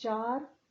4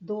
2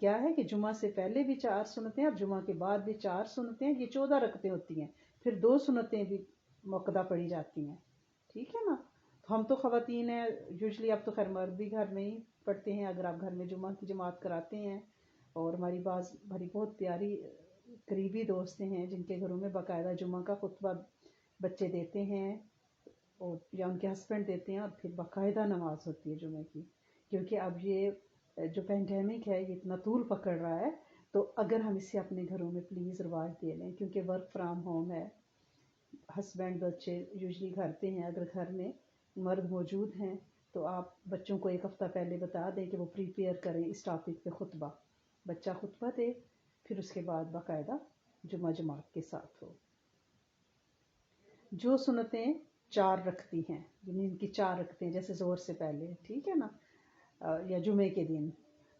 کیا ہے کہ جمعہ سے پہلے بھی 4 سنتیں اور جمعہ کے بعد بھی 4 سنتیں، یہ 14 رکعتیں ہوتی ہیں، پھر 2 سنتیں بھی موقدہ پڑھی جاتی ہیں، ٹھیک ہے نا؟ تو ہم تو خواتین ہیں، یوزلی اب تو خیر مرد بھی گھر میں ہی پڑھتے ہیں اگر آپ گھر میں جمعہ کی جماعت کراتے ہیں، اور ہماری بہت پیاری قریبی دوست ہیں جن کے گھروں میں باقاعدہ جمعہ کا خطبہ بچے دیتے ہیں اور یا ان کے ہسبینڈ دیتے ہیں، اور پھر باقاعدہ نماز ہوتی ہے جمعے کی، کیونکہ اب یہ جو پینڈیمک ہے یہ اتنا طول پکڑ رہا ہے، تو اگر ہم اسے اپنے گھروں میں پلیز رواج دے لیں، کیونکہ ورک فرام ہوم ہے، ہسبینڈ بچے یوزلی گھر پہ ہیں، اگر گھر میں مرد موجود ہیں تو آپ بچوں کو 1 ہفتہ پہلے بتا دیں کہ وہ پریپیئر کریں اس ٹاپک پہ خطبہ، بچہ خطبہ دے، پھر اس کے بعد باقاعدہ جمعہ جماعت کے ساتھ ہو۔ جو سنتیں 4 رکھتی ہیں، یعنی ان کی 4 رکھتے ہیں جیسے زہر سے پہلے، ٹھیک ہے نا، یا جمعے کے دن،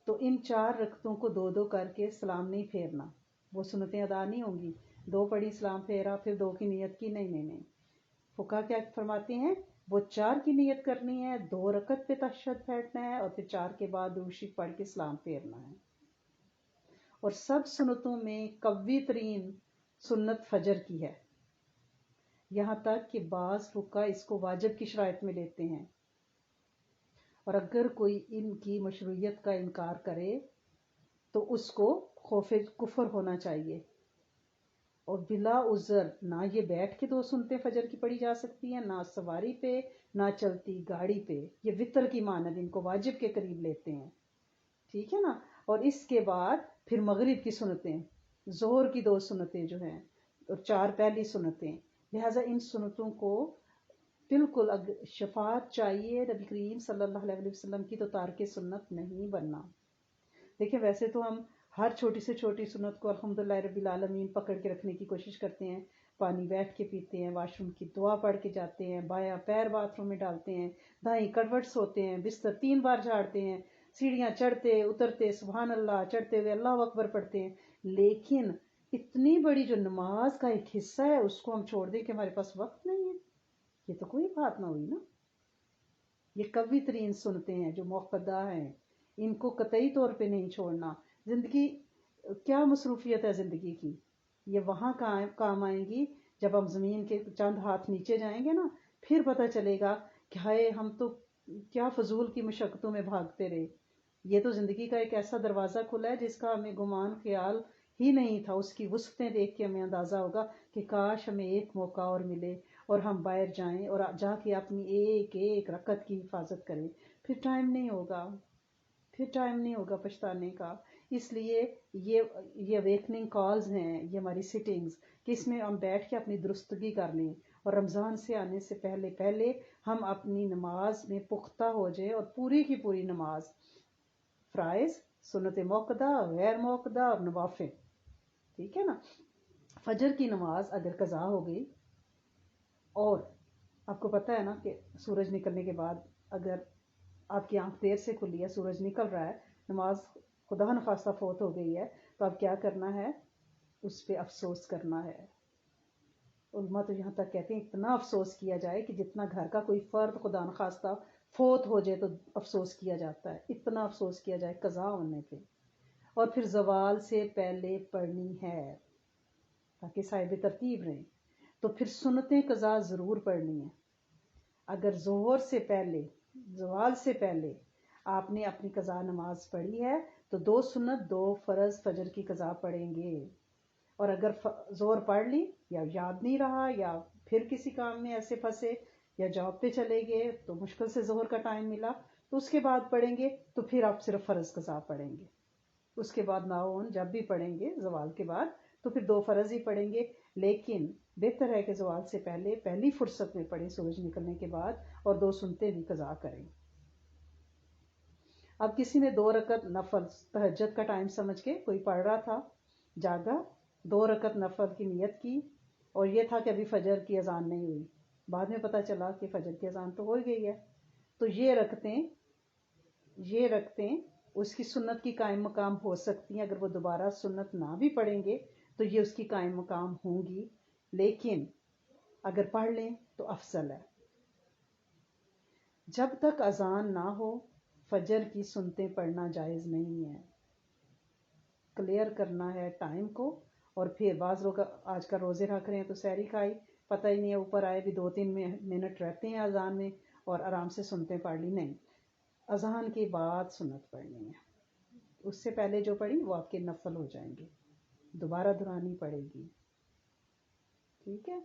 تو ان 4 رکعتوں کو 2 کر کے سلام نہیں پھیرنا، وہ سنتیں ادا نہیں ہوں گی، 2 پڑھی سلام پھیرا پھر 2 کی نیت کی، نہیں، فقہا کیا فرماتے ہیں، وہ 4 کی نیت کرنی ہے، 2 رکعت پہ تشہد پھیرنا ہے، اور پھر 4 کے بعد درود شریف پڑھ کے سلام پھیرنا ہے۔ اور سب سنتوں میں قوی ترین سنت فجر کی ہے، یہاں تک کہ بعض فقہا اس کو واجب کی شرائط میں لیتے ہیں، اور اگر کوئی ان کی مشروعیت کا انکار کرے تو اس کو خوف کفر ہونا چاہیے، اور بلا عذر نہ یہ بیٹھ کے 2 سنتیں فجر کی پڑھی جا سکتی ہیں، نہ سواری پہ، نہ چلتی گاڑی پہ، یہ وطر کی مانند ان کو واجب کے قریب لیتے ہیں، ٹھیک ہے نا؟ اور اس کے بعد پھر مغرب کی سنتیں، ظہر کی 2 سنتیں جو ہیں، اور 4 پہلی سنتیں، لہٰذا ان سنتوں کو بالکل شفاعت چاہیے نبی کریم صلی اللہ علیہ وسلم کی، تو تارک سنت نہیں بننا۔ دیکھیں ویسے تو ہم ہر چھوٹی سے چھوٹی سنت کو الحمدللہ رب العالمین پکڑ کے رکھنے کی کوشش کرتے ہیں، پانی بیٹھ کے پیتے ہیں، واش روم کی دعا پڑھ کے جاتے ہیں، بایاں پیر باتھ روم میں ڈالتے ہیں، دائیں کروٹ سوتے ہیں، بستر 3 بار جھاڑتے ہیں، سیڑھیاں چڑھتے اترتے سبحان اللہ، چڑھتے ہوئے اللہ اکبر پڑھتے ہیں، لیکن اتنی بڑی جو نماز کا ایک حصہ ہے اس کو ہم چھوڑ دیں کہ ہمارے پاس وقت نہیں ہے، یہ تو کوئی بات نہ ہوئی نا۔ یہ قوی ترین سنتیں ہیں جو موقدہ ہیں، ان کو قطعی طور پہ نہیں چھوڑنا۔ زندگی کیا مصروفیت ہے زندگی کی، یہ وہاں کام آئیں گی جب ہم زمین کے چند ہاتھ نیچے جائیں گے نا، پھر پتہ چلے گا کہ ہائے ہم تو کیا فضول کی مشقتوں میں بھاگتے رہے۔ یہ تو زندگی کا ایک ایسا دروازہ کھلا ہے جس کا ہمیں گمان خیال ہی نہیں تھا، اس کی وسعتیں دیکھ کے ہمیں اندازہ ہوگا کہ کاش ہمیں ایک موقع اور ملے اور ہم باہر جائیں اور جا کے اپنی ایک ایک رکعت کی حفاظت کریں، پھر ٹائم نہیں ہوگا پچھتانے کا۔ اس لیے یہ اویکننگ کالز ہیں، یہ ہماری سٹنگز، کہ اس میں ہم بیٹھ کے اپنی درستگی کر لیں، اور رمضان سے آنے سے پہلے ہم اپنی نماز میں پختہ ہو جائیں، اور پوری کی پوری نماز، فرائض، سنت موقدہ، غیر موقدہ اور نوافل، ٹھیک ہے نا؟ فجر کی نماز اگر قضا ہو گئی، اور آپ کو پتہ ہے نا کہ سورج نکلنے کے بعد اگر آپ کی آنکھ دیر سے کھلی ہے، سورج نکل رہا ہے، نماز خدا نخواستہ فوت ہو گئی ہے، تو اب کیا کرنا ہے؟ اس پہ افسوس کرنا ہے۔ علماء تو یہاں تک کہتے ہیں اتنا افسوس کیا جائے کہ جتنا گھر کا کوئی فرد خدا نخواستہ فوت ہو جائے تو افسوس کیا جاتا ہے، اتنا افسوس کیا جائے قضا ہونے پہ، اور پھر زوال سے پہلے پڑھنی ہے تاکہ صاحب ترتیب رہیں۔ تو پھر سنتیں قضا ضرور پڑھنی ہے۔ اگر ظہر سے پہلے، زوال سے پہلے آپ نے اپنی قضا نماز پڑھی ہے تو 2 سنت 2 فرض فجر کی قضا پڑھیں گے، اور اگر ظہر پڑھ لی یا یاد نہیں رہا یا پھر کسی کام میں ایسے پھنسے یا جاب پہ چلے گئے تو مشکل سے ظہر کا ٹائم ملا تو اس کے بعد پڑھیں گے، تو پھر آپ صرف فرض قضا پڑھیں گے، اس کے بعد ناؤن جب بھی پڑھیں گے زوال کے بعد تو پھر 2 فرض ہی پڑھیں گے، لیکن بہتر ہے کہ زوال سے پہلے پہلی فرصت میں پڑھیں سورج نکلنے کے بعد، اور 2 سنتیں بھی قضا کریں۔ اب کسی نے 2 رکعت نفل تہجد کا ٹائم سمجھ کے کوئی پڑھ رہا تھا، جاگا، 2 رکعت نفل کی نیت کی، اور یہ تھا کہ ابھی فجر کی اذان نہیں ہوئی، بعد میں پتہ چلا کہ فجر کی اذان تو ہو گئی ہے، تو یہ رکعتیں اس کی سنت کی قائم مقام ہو سکتی ہیں، اگر وہ دوبارہ سنت نہ بھی پڑھیں گے تو یہ اس کی قائم مقام ہوں گی، لیکن اگر پڑھ لیں تو افضل ہے۔ جب تک اذان نہ ہو فجر کی سنتیں پڑھنا جائز نہیں ہے۔ کلیئر کرنا ہے ٹائم کو. اور پھر بعض لوگ آج کل روزے رکھ رہے ہیں تو سحری کھائی، پتہ ہی نہیں ہے، اوپر آئے بھی 2-3 منٹ رہتے ہیں اذان میں اور آرام سے سنتے پڑھ لی. نہیں، اذان کے بعد سنت پڑھنی ہے. اس سے پہلے جو پڑھی وہ آپ کے نفل ہو جائیں گے، دوبارہ دہرانی پڑے گی. ٹھیک ہے.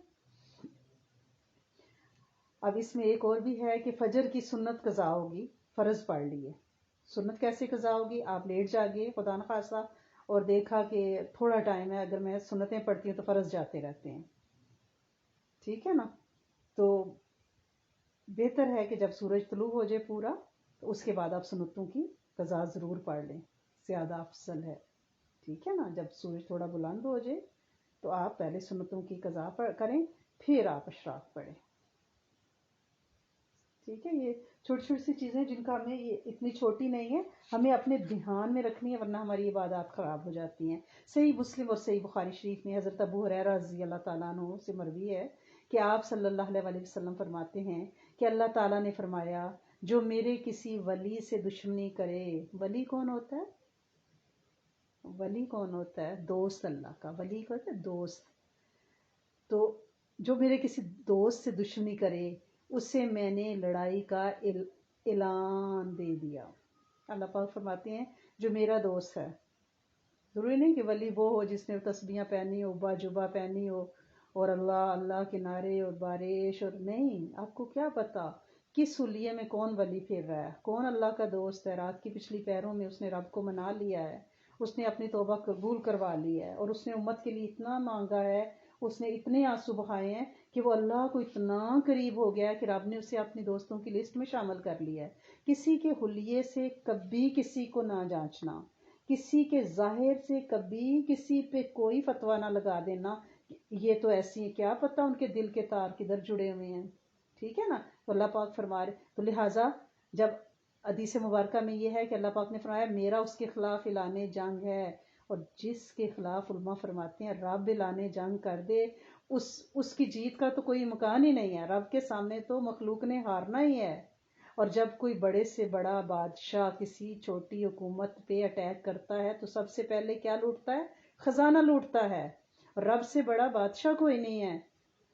اب اس میں ایک اور بھی ہے کہ فجر کی سنت قضا ہوگی، فرض پڑھ لیے. سنت کیسے قضا ہوگی؟ آپ لیٹ جاگے خدا نخواستہ اور دیکھا کہ تھوڑا ٹائم ہے، اگر میں سنتیں پڑھتی ہوں تو فرض جاتے رہتے ہیں. ٹھیک ہے نا. تو بہتر ہے کہ جب سورج طلوع ہو جائے پورا تو اس کے بعد آپ سنتوں کی قضا ضرور پڑھ لیں، زیادہ افضل ہے. ٹھیک ہے نا. جب سورج تھوڑا بلند ہو جائے تو آپ پہلے سنتوں کی قضا کریں، پھر آپ اشراق پڑھیں. ٹھیک ہے. یہ چھوٹی چھوٹی سی چیزیں جن کا ہمیں، یہ اتنی چھوٹی نہیں ہے، ہمیں اپنے دھیان میں رکھنی ہے ورنہ ہماری عبادات خراب ہو جاتی ہیں. صحیح مسلم اور صحیح بخاری شریف میں حضرت ابو ہریرہ رضی اللہ تعالیٰ عنہ سے مروی ہے کہ آپ صلی اللہ علیہ وسلم فرماتے ہیں کہ اللہ تعالیٰ نے فرمایا جو میرے کسی ولی سے دشمنی کرے. ولی کون ہوتا ہے؟ ولی کون ہوتا ہے؟ دوست. اللہ کا ولی کو ہوتا ہے دوست. تو جو میرے کسی دوست سے دشمنی کرے اسے میں نے لڑائی کا اعلان دے دیا. اللہ پاک فرماتے ہیں جو میرا دوست ہے، ضروری نہیں کہ ولی وہ ہو جس نے تسبیحاں پہنی ہو، باجوبہ پہنی ہو اور اللہ اللہ کے نعرے اور بارش، اور نہیں. آپ کو کیا پتا کس حلیے میں کون ولی پھر رہا ہے، کون اللہ کا دوست ہے. رات کی پچھلی پہروں میں اس نے رب کو منا لیا ہے، اس نے اپنی توبہ قبول کروا لی ہے اور اس نے امت کے لیے اتنا مانگا ہے، اس نے اتنے آنسو بہائے ہیں کہ وہ اللہ کو اتنا قریب ہو گیا ہے کہ رب نے اسے اپنی دوستوں کی لسٹ میں شامل کر لیا ہے. کسی کے حلیے سے کبھی کسی کو نہ جانچنا، کسی کے ظاہر سے کبھی کسی پہ کوئی فتویٰ نہ لگا دینا یہ تو ایسی ہیں، کیا پتہ ان کے دل کے تار کدھر جڑے ہوئے ہیں. ٹھیک ہے نا. تو اللہ پاک فرما رہے، تو لہٰذا جب حدیث مبارکہ میں یہ ہے کہ اللہ پاک نے فرمایا میرا اس کے خلاف اعلان جنگ ہے، اور جس کے خلاف علماء فرماتے ہیں رب اعلان جنگ کر دے اس کی جیت کا تو کوئی مکان ہی نہیں ہے. رب کے سامنے تو مخلوق نے ہارنا ہی ہے. اور جب کوئی بڑے سے بڑا بادشاہ کسی چھوٹی حکومت پہ اٹیک کرتا ہے تو سب سے پہلے کیا لوٹتا ہے؟ خزانہ لوٹتا ہے. رب سے بڑا بادشاہ کوئی نہیں ہے.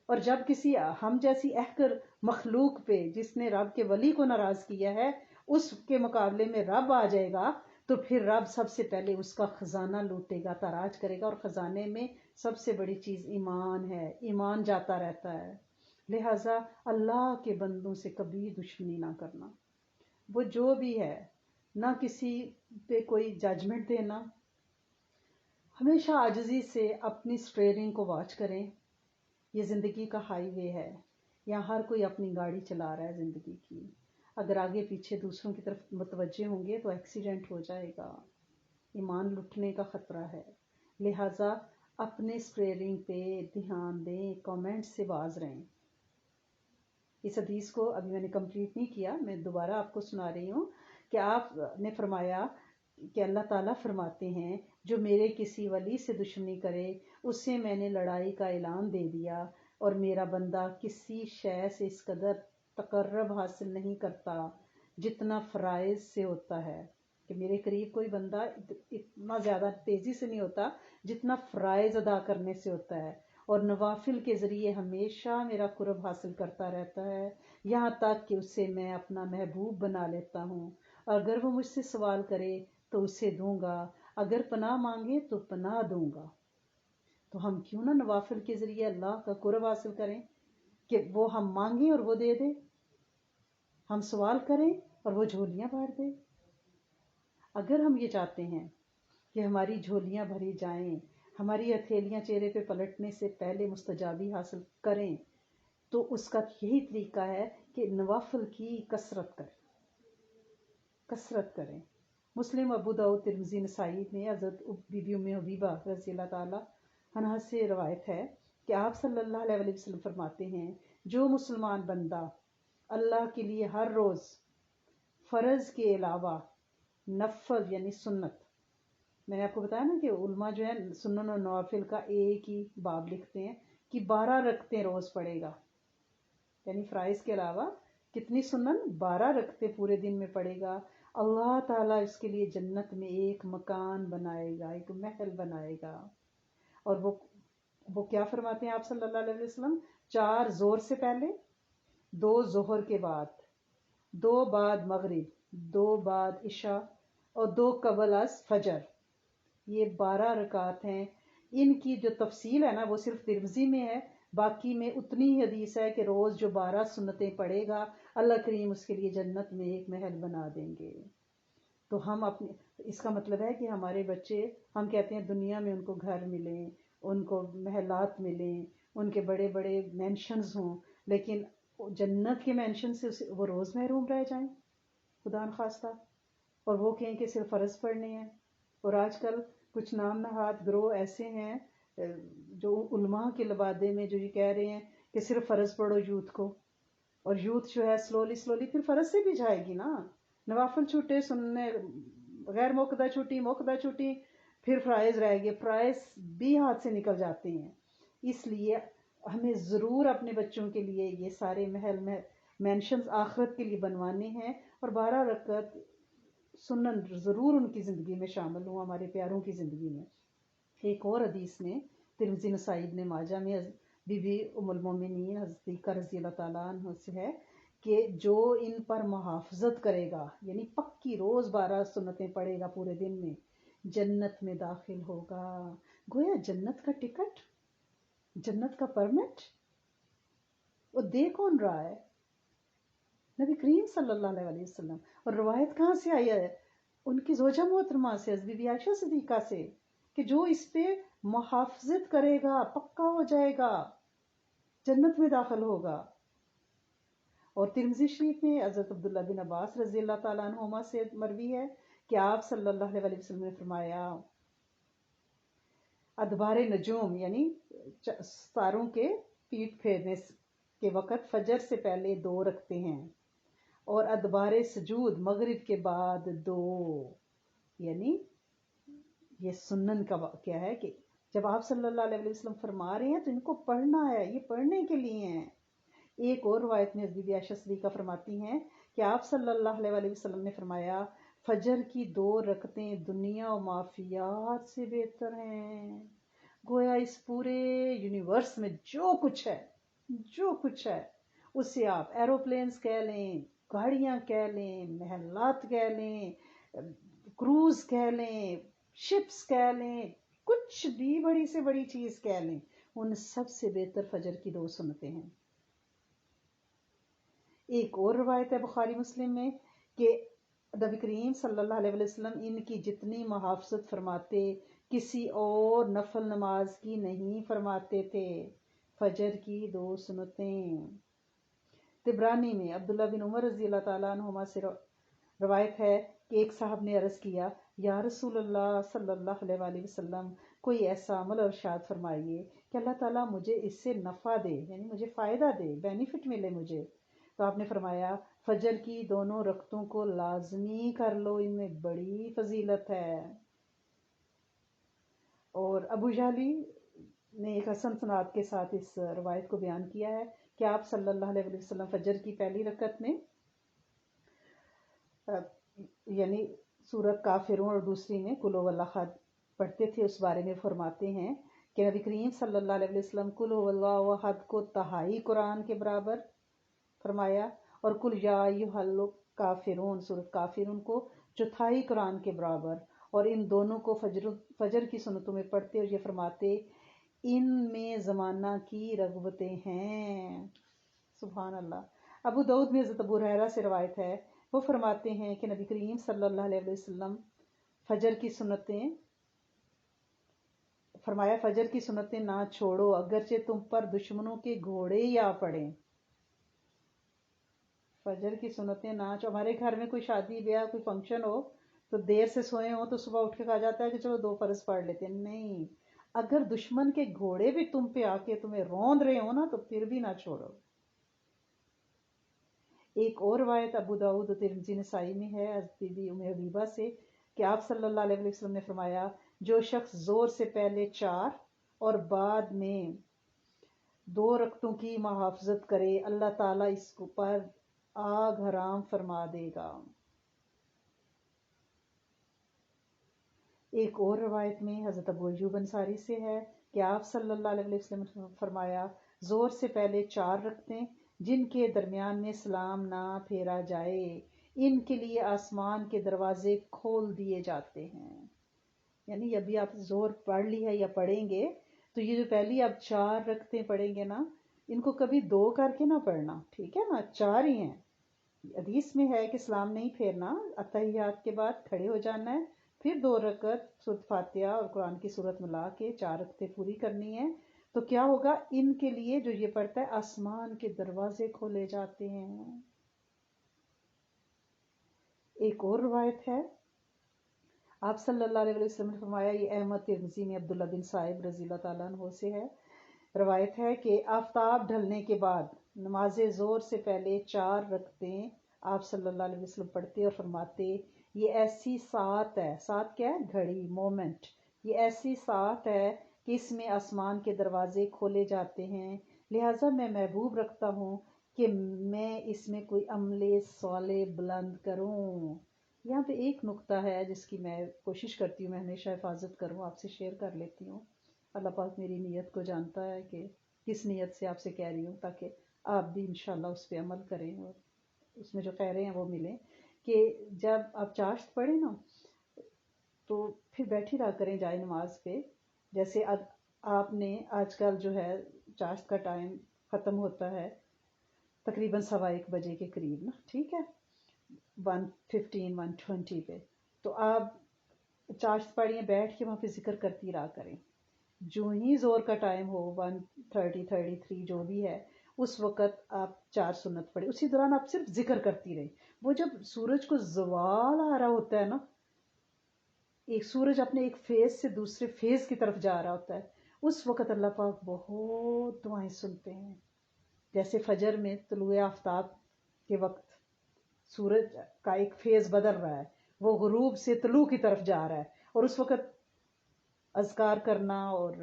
اور جب کسی ہم جیسی احقر مخلوق پہ جس نے رب کے ولی کو ناراض کیا ہے اس کے مقابلے میں رب آ جائے گا تو پھر رب سب سے پہلے اس کا خزانہ لوٹے گا، تاراج کرے گا. اور خزانے میں سب سے بڑی چیز ایمان ہے. ایمان جاتا رہتا ہے. لہٰذا اللہ کے بندوں سے کبھی دشمنی نہ کرنا، وہ جو بھی ہے، نہ کسی پہ کوئی ججمنٹ دینا. ہمیشہ عاجزی سے اپنی سٹیئرنگ کو واچ کریں. یہ زندگی کا ہائی وے ہے، یہاں ہر کوئی اپنی گاڑی چلا رہا ہے زندگی کی. اگر آگے پیچھے دوسروں کی طرف متوجہ ہوں گے تو ایکسیڈنٹ ہو جائے گا، ایمان لٹنے کا خطرہ ہے. لہٰذا اپنے سٹیئرنگ پہ دھیان دیں، کامنٹ سے باز رہیں. اس حدیث کو ابھی میں نے کمپلیٹ نہیں کیا، میں دوبارہ آپ کو سنا رہی ہوں کہ آپ نے فرمایا کہ اللہ تعالیٰ فرماتے ہیں جو میرے کسی ولی سے دشمنی کرے اسے میں نے لڑائی کا اعلان دے دیا، اور میرا بندہ کسی شے سے اس قدر تقرب حاصل نہیں کرتا جتنا فرائض سے ہوتا ہے. کہ میرے قریب کوئی بندہ اتنا زیادہ تیزی سے نہیں ہوتا جتنا فرائض ادا کرنے سے ہوتا ہے، اور نوافل کے ذریعے ہمیشہ میرا قرب حاصل کرتا رہتا ہے یہاں تک کہ اسے میں اپنا محبوب بنا لیتا ہوں. اگر وہ مجھ سے سوال کرے تو اسے دوں گا، اگر پناہ مانگے تو پناہ دوں گا. تو ہم کیوں نہ نوافل کے ذریعے اللہ کا قرب حاصل کریں کہ وہ ہم مانگیں اور وہ دے دے، ہم سوال کریں اور وہ جھولیاں بھر دے. اگر ہم یہ چاہتے ہیں کہ ہماری جھولیاں بھری جائیں، ہماری ہتھیلیاں چہرے پہ پلٹنے سے پہلے مستجابی حاصل کریں، تو اس کا یہی طریقہ ہے کہ نوافل کی کثرت کریں. مسلم، ابو داؤد، ترمذی، نسائی میں حضرت بی بی ام حبیبہ رضی اللہ تعالی عنہا سے روایت ہے کہ آپ صلی اللہ علیہ وسلم فرماتے ہیں جو مسلمان بندہ اللہ کے لیے ہر روز فرض کے علاوہ نفل یعنی سنت، میں نے آپ کو بتایا نا کہ علماء جو ہے سنن اور نوافل کا ایک ہی باب لکھتے ہیں کہ 12 رکعتیں روز پڑھے گا. یعنی فرائض کے علاوہ کتنی سنن؟ 12 رکعتیں پورے دن میں پڑھے گا. اللہ تعالیٰ اس کے لیے جنت میں ایک مکان بنائے گا، ایک محل بنائے گا. اور وہ کیا فرماتے ہیں آپ صلی اللہ علیہ وسلم؟ 4 زور سے پہلے، 2 ظہر کے بعد، 2 بعد مغرب، 2 بعد عشاء، اور 2 قبل از فجر. یہ 12 رکعت ہیں. ان کی جو تفصیل ہے نا وہ صرف ترمذی میں ہے، باقی میں اتنی ہی حدیث ہے کہ روز جو 12 سنتیں پڑھے گا اللہ کریم اس کے لیے جنت میں ایک محل بنا دیں گے. تو ہم اپنے، اس کا مطلب ہے کہ ہمارے بچے، ہم کہتے ہیں دنیا میں ان کو گھر ملیں، ان کو محلات ملیں، ان کے بڑے بڑے مینشنز ہوں، لیکن جنت کے مینشن سے وہ روز محروم رہ جائیں خدا نخواستہ، اور وہ کہیں کہ صرف فرض پڑھنے ہیں. اور آج کل کچھ نام نہاد گروہ ایسے ہیں جو علماء کے لبادے میں جو یہ کہہ رہے ہیں کہ صرف فرض پڑھو یوتھ کو، اور یوتھ جو ہے سلولی پھر فرض سے بھی جائے گی نا. نوافل چھوٹے سننے، غیر موقدہ چھوٹی، موقدہ چھوٹی، پھر فرائض رہ گئے، فرائض بھی ہاتھ سے نکل جاتے ہیں. اس لیے ہمیں ضرور اپنے بچوں کے لیے یہ سارے محل مینشنز آخرت کے لیے بنوانے ہیں، اور 12 رکعت سنن ضرور ان کی زندگی میں شامل ہوں، ہمارے پیاروں کی زندگی میں. ایک اور حدیث میں ترمذی نسائی ابن ماجہ میں بی بی ام المومنین حضرت عائشہ رضی اللہ تعالیٰ عنہ سے ہے کہ جو ان پر محافظت کرے گا، یعنی پکی روز 12 سنتیں پڑھے گا پورے دن میں، جنت میں داخل ہوگا. گویا جنت کا ٹکٹ، جنت کا پرمٹ وہ دے کون رہا ہے؟ نبی کریم صلی اللہ علیہ وسلم. اور روایت کہاں سے آئی ہے؟ ان کی زوجہ محترمہ سے، حضرت بی بی عائشہ صدیقہ سے، کہ جو اس پہ محافظت کرے گا پکا ہو جائے گا، جنت میں داخل ہوگا. اور ترمذی شریف میں حضرت عبداللہ بن عباس رضی اللہ تعالیٰ عنہما سے مروی ہے کہ آپ صلی اللہ علیہ وسلم نے فرمایا ادبار نجوم یعنی ستاروں کے پیٹ پھیرنے کے وقت فجر سے پہلے 2 رکھتے ہیں، اور ادبار سجود مغرب کے بعد 2. یعنی یہ سنن کا واقعہ ہے کہ جب آپ صلی اللہ علیہ وسلم فرما رہے ہیں تو ان کو پڑھنا ہے، یہ پڑھنے کے لیے ہیں. ایک اور روایت میں حضرت عائشہ صدیقہ فرماتی ہیں کہ آپ صلی اللہ علیہ وسلم نے فرمایا فجر کی 2 رکعتیں دنیا و معافیات سے بہتر ہیں. گویا اس پورے یونیورس میں جو کچھ ہے اسے آپ ایروپلینز کہہ لیں، گاڑیاں کہہ لیں، محلات کہہ لیں، کروز کہہ لیں، شپس کہہ لیں، کچھ بھی بڑی سے بڑی چیز کہہ لیں، ان سب سے بہتر فجر کی 2 سنتیں ہیں. ایک اور روایت ہے بخاری مسلم میں کہ نبی کریم صلی اللہ علیہ وسلم ان کی جتنی محافظت فرماتے کسی اور نفل نماز کی نہیں فرماتے تھے. فجر کی 2 سنتیں. طبرانی میں عبداللہ بن عمر رضی اللہ تعالیٰ عنہما سے روایت ہے کہ ایک صاحب نے عرض کیا یا رسول اللہ صلی اللہ علیہ وسلم، کوئی ایسا عمل ارشاد فرمائیے کہ اللہ تعالیٰ مجھے اس سے نفع دے، یعنی مجھے فائدہ دے، بینیفٹ ملے مجھے. تو آپ نے فرمایا فجر کی 2 رکعتوں کو لازمی کر لو، ان میں بڑی فضیلت ہے. اور ابو جعلی نے ایک حسن سناد کے ساتھ اس روایت کو بیان کیا ہے کہ آپ صلی اللہ علیہ وسلم فجر کی پہلی رکعت میں یعنی سورت کافرون اور دوسری میں قل هو اللہ احد پڑھتے تھے. اس بارے میں فرماتے ہیں کہ نبی کریم صلی اللہ علیہ وسلم قل هو اللہ احد کو تہائی قرآن کے برابر فرمایا، اور قل یا ایھا الکافرون سورت کافرون کو 4 قرآن کے برابر، اور ان دونوں کو فجر کی سنتوں میں پڑھتے اور یہ فرماتے ان میں زمانہ کی رغبتیں ہیں. سبحان اللہ. ابو داؤد میں حضرت ابو ہریرہ سے روایت ہے، وہ فرماتے ہیں کہ نبی کریم صلی اللہ علیہ وسلم فجر کی سنتیں نہ چھوڑو اگرچہ تم پر دشمنوں کے گھوڑے ہی آ پڑیں. فجر کی سنتیں نہ ہمارے گھر میں کوئی شادی بیاہ کوئی فنکشن ہو تو دیر سے سوئے ہوں تو صبح اٹھ کے کہا جاتا ہے کہ چلو 2 فرض پڑھ لیتے ہیں. نہیں، اگر دشمن کے گھوڑے بھی تم پہ آ کے تمہیں روند رہے ہو نا تو پھر بھی نہ چھوڑو. ایک اور روایت ابو داؤد اور ترمذی نسائی میں ہے حضرت بی بی ام حبیبہ سے کہ آپ صلی اللہ علیہ وسلم نے فرمایا جو شخص زور سے پہلے 4 اور بعد میں 2 رکعتوں کی محافظت کرے اللہ تعالیٰ اس پر آگ حرام فرما دے گا. ایک اور روایت میں حضرت ابو ایوب انصاری سے ہے کہ آپ صلی اللہ علیہ وسلم نے فرمایا زور سے پہلے 4 رکعتیں جن کے درمیان میں سلام نہ پھیرا جائے ان کے لیے آسمان کے دروازے کھول دیے جاتے ہیں. یعنی ابھی آپ زور پڑھ لی ہے یا پڑھیں گے تو یہ جو پہلی آپ 4 رکعتیں پڑھیں گے نا ان کو کبھی 2 کر کے نہ پڑھنا، ٹھیک ہے نا، 4 ہی ہیں. حدیث میں ہے کہ سلام نہیں پھیرنا، اتحیات کے بعد کھڑے ہو جانا ہے، پھر 2 رکعت سورۃ فاتحہ اور قرآن کی سورت ملا کے 4 رکعتیں پوری کرنی ہے. تو کیا ہوگا ان کے لیے جو یہ پڑھتا ہے آسمان کے دروازے کھولے جاتے ہیں. ایک اور روایت ہے آپ صلی اللہ علیہ وسلم نے فرمایا، یہ احمد ترمذی میں عبداللہ بن صائب رضی اللہ تعالیٰ عنہ سے ہے، روایت ہے کہ آفتاب ڈھلنے کے بعد نماز ظہر سے پہلے 4 رکعتیں آپ صلی اللہ علیہ وسلم پڑھتے اور فرماتے یہ ایسی ساعت ہے، ساعت کیا ہے؟ گھڑی، مومنٹ. یہ ایسی ساعت ہے کہ اس میں آسمان کے دروازے کھولے جاتے ہیں، لہٰذا میں محبوب رکھتا ہوں کہ میں اس میں کوئی عمل صالح بلند کروں. یہاں پہ ایک نقطہ ہے جس کی میں کوشش کرتی ہوں میں ہمیشہ حفاظت کروں، آپ سے شیئر کر لیتی ہوں. اللہ پاک میری نیت کو جانتا ہے کہ کس نیت سے آپ سے کہہ رہی ہوں، تاکہ آپ بھی انشاءاللہ اس پہ عمل کریں اور اس میں جو خیریں ہیں وہ ملیں. کہ جب آپ چاشت پڑھیں نا تو پھر بیٹھی رہا کریں جائے نماز پہ. جیسے آپ نے آج کل جو ہے چاشت کا ٹائم ختم ہوتا ہے تقریباً 1:15 بجے کے قریب نا، ٹھیک ہے، 1:15 1:20 پہ. تو آپ چاشت پڑھیے، بیٹھ کے وہاں پہ ذکر کرتی رہا کریں. جو ہی زور کا ٹائم ہو 1:30 33 جو بھی ہے اس وقت آپ 4 سنت پڑھیں. اسی دوران آپ صرف ذکر کرتی رہیں. وہ جب سورج کو زوال آ رہا ہوتا ہے نا، ایک سورج اپنے ایک فیز سے دوسرے فیز کی طرف جا رہا ہوتا ہے، اس وقت اللہ پاک بہت دعائیں سنتے ہیں. جیسے فجر میں طلوع آفتاب کے وقت سورج کا ایک فیز بدل رہا ہے، وہ غروب سے طلوع کی طرف جا رہا ہے، اور اس وقت اذکار کرنا اور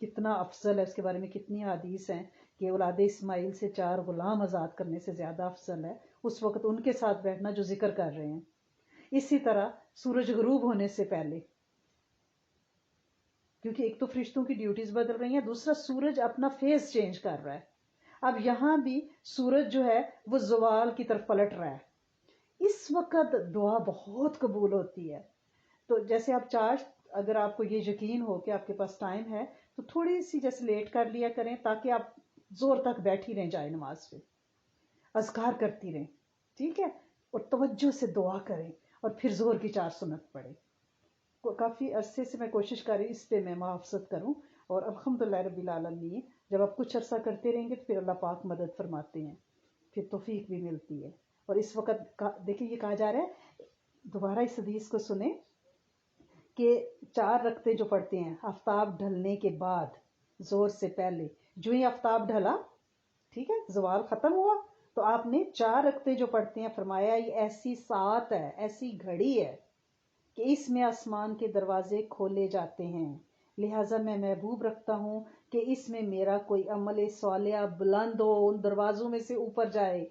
کتنا افضل ہے، اس کے بارے میں کتنی حدیث ہیں کہ اولاد اسماعیل سے 4 غلام آزاد کرنے سے زیادہ افضل ہے اس وقت ان کے ساتھ بیٹھنا جو ذکر کر رہے ہیں. اسی طرح سورج غروب ہونے سے پہلے، کیونکہ ایک تو فرشتوں کی ڈیوٹیز بدل رہی ہیں، دوسرا سورج اپنا فیز چینج کر رہا ہے. اب یہاں بھی سورج جو ہے وہ زوال کی طرف پلٹ رہا ہے. اس وقت دعا بہت قبول ہوتی ہے. تو جیسے آپ چاشت، اگر آپ کو یہ یقین ہو کہ آپ کے پاس ٹائم ہے تو تھوڑی سی جیسے لیٹ کر لیا کریں تاکہ آپ زور تک بیٹھی رہیں جائے نماز پہ، اذکار کرتی رہیں، ٹھیک ہے، اور توجہ سے دعا کریں اور پھر زہر کی 4 سنت پڑھیں. کافی عرصے سے میں کوشش کر رہی اس پہ میں محافظت کروں، اور الحمدللہ رب العالمین جب آپ کچھ عرصہ کرتے رہیں گے تو پھر اللہ پاک مدد فرماتے ہیں، پھر توفیق بھی ملتی ہے. اور اس وقت دیکھیں یہ کہا جا رہا ہے، دوبارہ اس حدیث کو سنیں کہ 4 رکعتیں جو پڑھتے ہیں آفتاب ڈھلنے کے بعد زور سے پہلے، جو ہی آفتاب ڈھلا، ٹھیک ہے، زوال ختم ہوا، تو آپ نے 4 رکعتیں جو پڑھتے ہیں فرمایا یہ ایسی ساعت ہے، ایسی گھڑی ہے کہ اس میں آسمان کے دروازے کھولے جاتے ہیں، لہٰذا میں محبوب رکھتا ہوں کہ اس میں میرا کوئی عمل صالح بلند ہو، ان دروازوں میں سے اوپر جائے.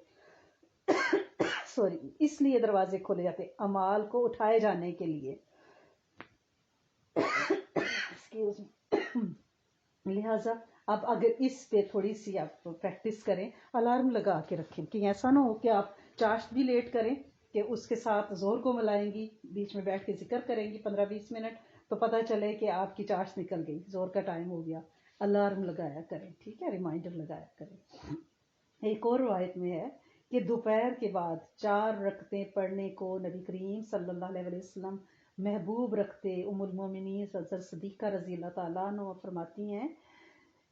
سوری، اس لیے دروازے کھولے جاتے ہیں اعمال کو اٹھائے جانے کے لیے. لہٰذا اب اگر اس پہ تھوڑی سی آپ پریکٹس کریں، الارم لگا کے رکھیں کہ ایسا نہ ہو کہ آپ چاشت بھی لیٹ کریں کہ اس کے ساتھ زہر کو ملائیں گی، بیچ میں بیٹھ کے ذکر کریں گی 15-20 منٹ، تو پتہ چلے کہ آپ کی چاشت نکل گئی، زہر کا ٹائم ہو گیا. الارم لگایا کریں، ٹھیک ہے، ریمائنڈر لگایا کریں. ایک اور روایت میں ہے کہ دوپہر کے بعد 4 رکعتیں پڑھنے کو نبی کریم صلی اللہ علیہ وسلم محبوب رکھتے. ام المومنین حضرت صدیقہ رضی اللہ تعالیٰ عنہ فرماتی ہیں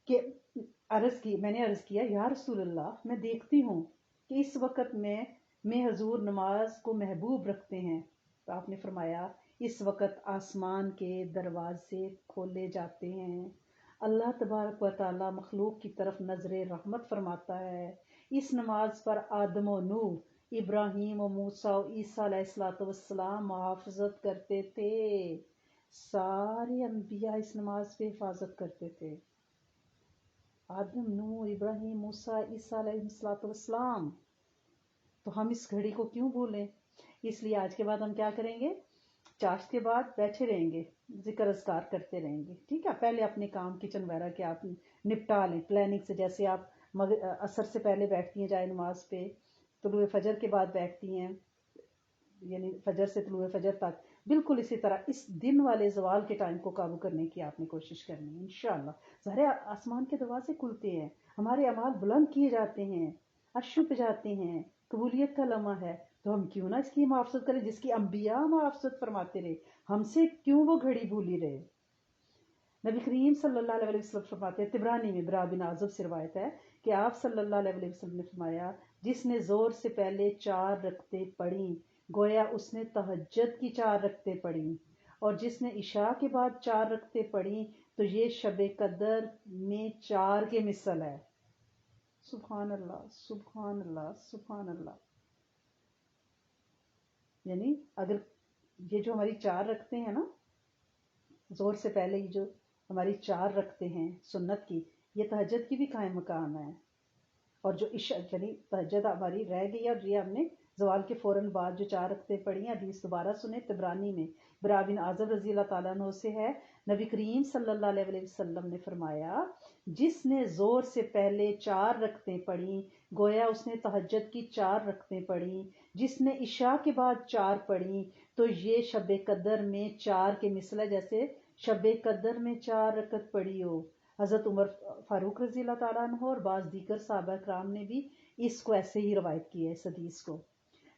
کہ میں نے عرض کیا یا رسول اللہ، میں دیکھتی ہوں کہ اس وقت میں حضور نماز کو محبوب رکھتے ہیں. تو آپ نے فرمایا اس وقت آسمان کے دروازے کھولے جاتے ہیں، اللہ تبارک و تعالی مخلوق کی طرف نظر رحمت فرماتا ہے. اس نماز پر آدم و نوح، ابراہیم و موسیٰ و عیسیٰ علیہ السلام محافظت کرتے تھے. سارے انبیاء اس نماز پہ حفاظت کرتے تھے، آدم، نوح، ابراہیم، موسیٰ، عیسیٰ علیہ السلام. تو ہم اس گھڑی کو کیوں بھولیں؟ اس لیے آج کے بعد ہم کیا کریں گے؟ چاشت کے بعد بیٹھے رہیں گے، ذکر اذکار کرتے رہیں گے، ٹھیک ہے؟ پہلے اپنے کام کچن وغیرہ کے آپ نپٹا لیں پلاننگ سے، جیسے آپ عصر سے پہلے بیٹھتی ہیں جائے نماز پہ، طلوع فجر کے بعد بیٹھتی ہیں، یعنی فجر سے طلوع فجر تک، بالکل اسی طرح اس دن والے زوال کے ٹائم کو قابو کرنے کی آپ نے کوشش کرنی ہے انشاءاللہ۔ ظاہر آسمان کے دروازے کھلتے ہیں، ہمارے اعمال بلند کیے جاتے ہیں، عرشوں پہ جاتے ہیں، قبولیت کا لمحہ ہے، تو ہم کیوں نہ اس کی محافظت کریں جس کی انبیاء محافظت فرماتے رہے، ہم سے کیوں وہ گھڑی بھولی رہے۔ نبی کریم صلی اللہ علیہ وسلم فرماتے ہیں، طبرانی میں برا بن عازب سے روایت ہے کہ آپ صلی اللہ علیہ وسلم نے فرمایا، جس نے زور سے پہلے 4 رکعتیں پڑھیں گویا اس نے تہجد کی 4 رکعتیں پڑھیں، اور جس نے عشاء کے بعد 4 رکعتیں پڑھیں تو یہ شب قدر میں 4 کے مثل ہے۔ سبحان اللہ، سبحان اللہ، سبحان اللہ۔ یعنی اگر یہ جو ہماری 4 رکعتیں ہیں نا، زور سے پہلے یہ جو ہماری 4 رکعتیں ہیں سنت کی، یہ تہجد کی بھی قائم مقام ہے، اور جو عشاء یعنی تہجد ہماری رہ گئی اور یہ ہم نے زوال کے فوراً بعد جو 4 رکعتیں پڑھی ہیں۔ حدیث دوبارہ سنیں، طبرانی میں برا بن عازب رضی اللہ تعالیٰ عنہ سے ہے، نبی کریم صلی اللہ علیہ وسلم نے فرمایا، جس نے زور سے پہلے 4 رکعتیں پڑھیں گویا اس نے تہجد کی 4 رکعتیں پڑھیں، جس نے عشاء کے بعد 4 پڑھیں تو یہ شب قدر میں 4 کے مثل ہے، جیسے شب قدر میں 4 رکعت پڑھی ہو۔ حضرت عمر فاروق رضی اللہ تعالیٰ عنہ اور بعض دیگر صحابہ کرام نے بھی اس کو ایسے ہی روایت کی ہے، اس حدیث کو۔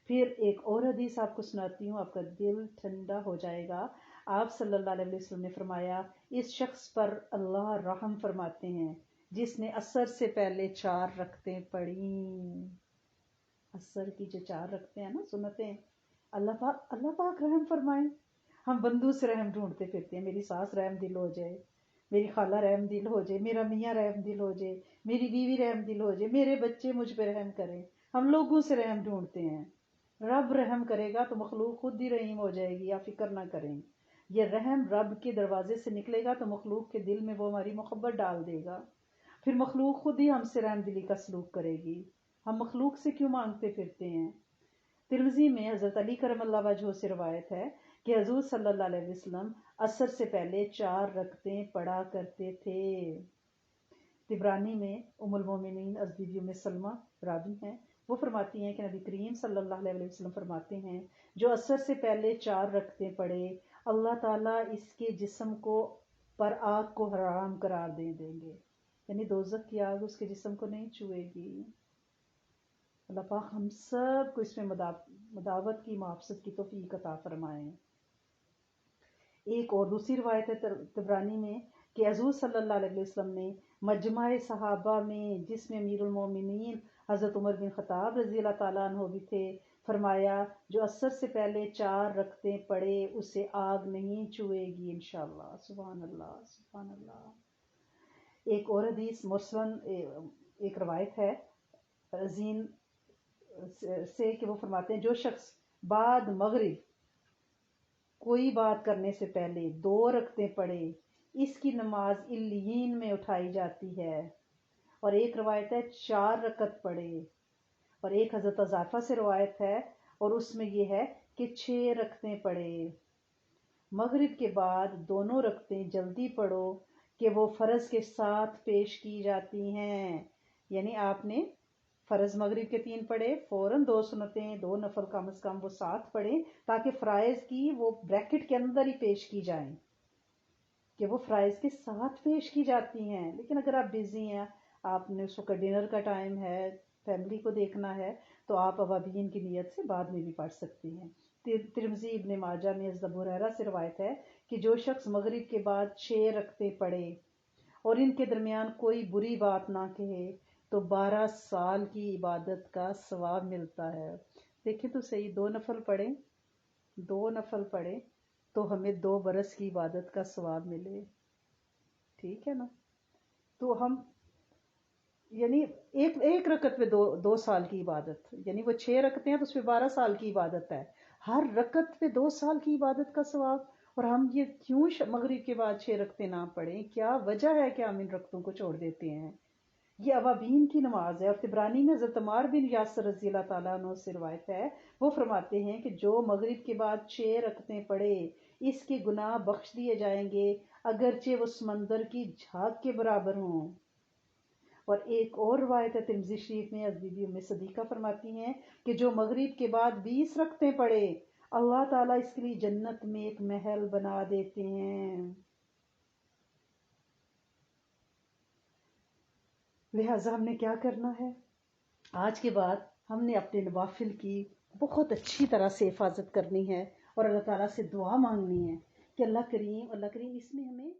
پھر ایک اور حدیث آپ کو سناتی ہوں، آپ کا دل ٹھنڈا ہو جائے گا۔ آپ صلی اللہ علیہ وسلم نے فرمایا، اس شخص پر اللہ رحم فرماتے ہیں جس نے عصر سے پہلے 4 رکعتیں پڑھیں۔ عصر کی جو 4 رکعتیں ہیں نا سنتیں، اللہ پاک رحم فرمائیں۔ ہم بندوں سے رحم ڈھونڈتے پھرتے ہیں، میری ساس رحم دل ہو جائے، میری خالہ رحم دل ہو جائے، میرا میاں رحم دل ہو جائے، میری بیوی رحم دل ہو جائے، میرے بچے مجھ پہ رحم کریں۔ ہم لوگوں سے رحم ڈھونڈتے ہیں، رب رحم کرے گا تو مخلوق خود ہی رحیم ہو جائے گی، یا فکر نہ کریں۔ یہ رحم رب کے دروازے سے نکلے گا تو مخلوق کے دل میں وہ ہماری محبت ڈال دے گا، پھر مخلوق خود ہی ہم سے رحم دلی کا سلوک کرے گی۔ ہم مخلوق سے کیوں مانگتے پھرتے ہیں؟ ترمذی میں حضرت علی کرم اللہ وجہہ سے روایت ہے کہ حضور صلی اللہ علیہ وسلم عصر سے پہلے 4 رکعتیں پڑھا کرتے تھے۔ طبرانی میں ام المومنین از بیوی ام سلمہ راوی ہیں، وہ فرماتی ہیں کہ نبی کریم صلی اللہ علیہ وسلم فرماتے ہیں، جو عصر سے پہلے 4 رکعتیں پڑھے اللہ تعالیٰ اس کے جسم کو پر آگ کو حرام قرار دیں گے، یعنی دوزخ کی آگ اس کے جسم کو نہیں چھوئے گی۔ اللہ پاک ہم سب کو اس میں مداوت کی محافظت کی توفیق عطا فرمائیں۔ ایک اور دوسری روایت ہے طبرانی میں کہ حضور صلی اللہ علیہ وسلم نے مجمع صحابہ میں، جس میں امیر المومنین حضرت عمر بن خطاب رضی اللہ تعالیٰ عنہ بھی تھے، فرمایا، جو عصر سے پہلے 4 رکعتیں پڑھے اسے آگ نہیں چھوئے گی انشاءاللہ۔ سبحان اللہ، سبحان اللہ۔ ایک اور حدیث مرسلن ایک روایت ہے رزین سے کہ وہ فرماتے ہیں، جو شخص بعد مغرب کوئی بات کرنے سے پہلے 2 رکعتیں پڑھے اس کی نماز علیین میں اٹھائی جاتی ہے، اور ایک روایت ہے 4 رکعت پڑھے، اور ایک حضرت حذیفہ سے روایت ہے اور اس میں یہ ہے کہ 6 رکعتیں پڑھے۔ مغرب کے بعد دونوں رکعتیں جلدی پڑھو کہ وہ فرض کے ساتھ پیش کی جاتی ہیں، یعنی آپ نے فرض مغرب کے 3 پڑھے، فوراً 2 سنتیں 2 نفل کم از کم وہ ساتھ پڑھیں، تاکہ فرائض کی وہ بریکٹ کے اندر ہی پیش کی جائیں، کہ وہ فرائض کے ساتھ پیش کی جاتی ہیں۔ لیکن اگر آپ بزی ہیں، آپ نے اس وقت ڈنر کا ٹائم ہے، فیملی کو دیکھنا ہے، تو آپ اوابین کی نیت سے بعد میں بھی پڑھ سکتی ہیں۔ ترمذی ابن ماجہ میں حضرت ابو ہریرہ سے روایت ہے کہ جو شخص مغرب کے بعد 6 رکعتیں پڑھے اور ان کے درمیان کوئی بری بات نہ کہے تو 12 سال کی عبادت کا ثواب ملتا ہے۔ دیکھیں تو صحیح، 2 نفل پڑھیں، 2 نفل پڑھیں تو ہمیں 2 برس کی عبادت کا ثواب ملے، ٹھیک ہے نا؟ تو ہم یعنی ایک رکعت پہ 2 سال کی عبادت، یعنی وہ 6 رکعتیں ہیں تو اس پہ 12 سال کی عبادت ہے، ہر رکعت پہ 2 سال کی عبادت کا ثواب۔ اور ہم یہ کیوں مغرب کے بعد 6 رکعتیں نہ پڑھیں؟ کیا وجہ ہے کہ ہم ان رکعتوں کو چھوڑ دیتے ہیں؟ یہ اوابین کی نماز ہے، اور تبرانی میں حضرت عمار بن یاسر رضی اللہ تعالیٰ عنہ سے روایت ہے، وہ فرماتے ہیں کہ جو مغرب کے بعد 6 رکعتیں پڑھے اس کے گناہ بخش دیے جائیں گے، اگرچہ وہ سمندر کی جھاگ کے برابر ہوں۔ اور ایک اور روایت ہے ترمذی شریف میں، از بی بی ام صدیقہ فرماتی ہیں کہ جو مغرب کے بعد 20 رکعتیں پڑھے اللہ تعالیٰ اس کے لیے جنت میں ایک محل بنا دیتے ہیں۔ لہٰذا ہم نے کیا کرنا ہے؟ آج کے بعد ہم نے اپنے نوافل کی بہت اچھی طرح سے حفاظت کرنی ہے، اور اللہ تعالیٰ سے دعا مانگنی ہے کہ اللہ کریم اس میں ہمیں